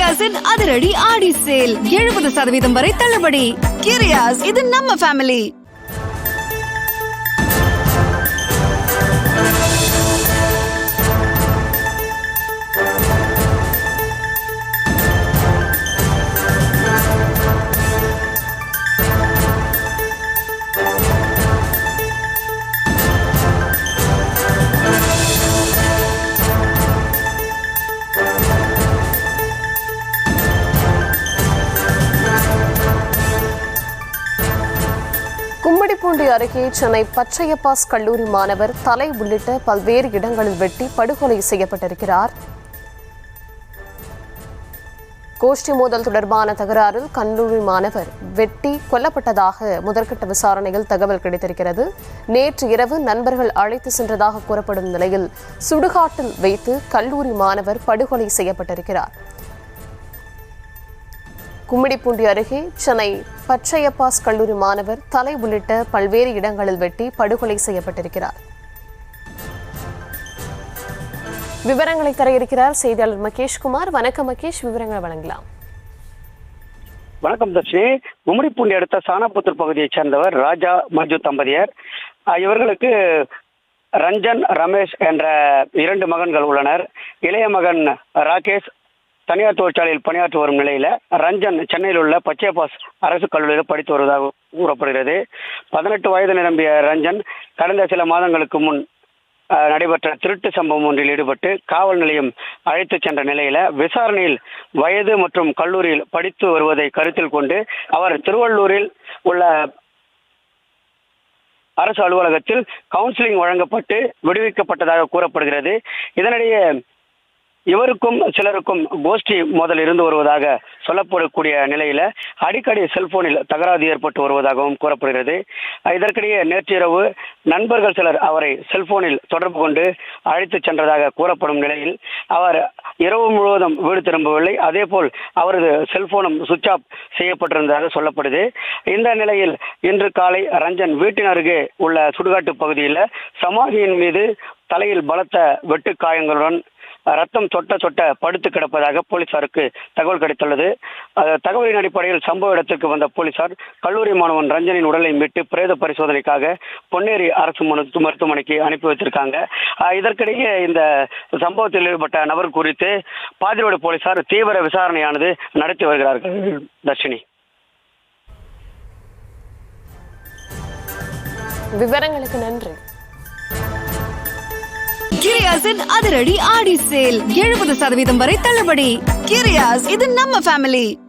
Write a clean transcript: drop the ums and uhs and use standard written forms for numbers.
கிரியாஸின் அதிரடி ஆடி சேல் 70% வரை தள்ளுபடி. கிரியாஸ், இது நம்ம ஃபேமிலி. கும்மிடிப்பூண்டி அருகே சென்னை பச்சையப்பாஸ் கல்லூரி மாணவர் தலை உள்ளிட்ட பல்வேறு இடங்களில் வெட்டி படுகொலை செய்யப்பட்டிருக்கிறார். கோஷ்டி மோதல் தொடர்பான தகராறில் கல்லூரி மாணவர் வெட்டி கொல்லப்பட்டதாக முதற்கட்ட விசாரணையில் தகவல் கிடைத்திருக்கிறது. நேற்று இரவு நண்பர்கள் அழைத்து சென்றதாக கூறப்படும் நிலையில் சுடுகாட்டில் வைத்து கல்லூரி மாணவர் படுகொலை செய்யப்பட்டிருக்கிறார். கும்மிடிப்பூண்டி அருகே சென்னை பச்சையப்பாஸ் கல்லூரி மாணவர் தலை உள்ளிட்ட பல்வேறு இடங்களில் வெட்டி படுகொலை செய்யப்பட்டிருக்கிறார். விவரங்களை தர இருக்கிறார் செய்தியாளர் மகேஷ்குமார். வணக்கம் மகேஷ், விவரங்களை வழங்கலாம். வணக்கம் தர்ஷினி. கும்மிடிப்பூண்டி அடுத்த சாணப்புத்தூர் பகுதியைச் சேர்ந்தவர் ராஜா மஞ்சு தம்பதியர். இவர்களுக்கு ரஞ்சன், ரமேஷ் என்ற 2 மகன்கள் உள்ளனர். இளைய மகன் ராகேஷ் தனியார் தொழிற்சாலையில் பணியாற்றி வரும் நிலையில ரஞ்சன் சென்னையில் உள்ள பச்சையப்பாஸ் அரசு கல்லூரியில் படித்து வருவதாக கூறப்படுகிறது. 18 வயது நிரம்பிய ரஞ்சன் கடந்த சில மாதங்களுக்கு முன் நடைபெற்ற திருட்டு சம்பவம் ஒன்றில் ஈடுபட்டு காவல் நிலையம் அழைத்து சென்ற நிலையில விசாரணையில் வயது மற்றும் கல்லூரியில் படித்து வருவதை கருத்தில் கொண்டு அவர் திருவள்ளூரில் உள்ள அரசு அலுவலகத்தில் கவுன்சிலிங் வழங்கப்பட்டு விடுவிக்கப்பட்டதாக கூறப்படுகிறது. இதனிடையே இவருக்கும் சிலருக்கும் கோஷ்டி மோதல் இருந்து வருவதாக சொல்லப்படக்கூடிய நிலையில அடிக்கடி செல்போனில் தகராறு ஏற்பட்டு வருவதாகவும் கூறப்படுகிறது. இதற்கிடையே நேற்றிரவு நண்பர்கள் சிலர் அவரை செல்போனில் தொடர்பு கொண்டு அழைத்து சென்றதாக கூறப்படும் நிலையில் அவர் இரவு முழுவதும் வீடு திரும்பவில்லை. அதேபோல் அவரது செல்போனும் சுவிட்ச் ஆஃப் செய்யப்பட்டிருந்ததாக சொல்லப்படுது. இந்த நிலையில் இன்று காலை ரஞ்சன் வீட்டின் அருகே உள்ள சுடுகாட்டு பகுதியில் சமாதியின் மீது தலையில் பலத்த வெட்டு காயங்களுடன் ரத்தம் சொட்ட சொட்ட படுத்து கிடப்பதாக போலீசாருக்கு தகவல் கிடைத்துள்ளது. தகவலின் அடிப்படையில் சம்பவ இடத்திற்கு வந்த போலீசார் கல்லூரி மாணவன் ரஞ்சனின் உடலை மீட்டு பிரேத பரிசோதனைக்காக பொன்னேரி அரசு மருத்துவமனைக்கு அனுப்பி வைத்திருக்காங்க. இதற்கிடையே இந்த சம்பவத்தில் ஈடுபட்ட நபர் குறித்து பாதிரியோடு போலீசார் தீவிர விசாரணையானது நடத்தி வருகிறார்கள். தர்ஷினி, விவரங்களுக்கு நன்றி. கிரியாஸின் அதிரடி ஆடி சேல் 70% வரை தள்ளுபடி. கிரியாஸ், இது நம்ம ஃபேமிலி.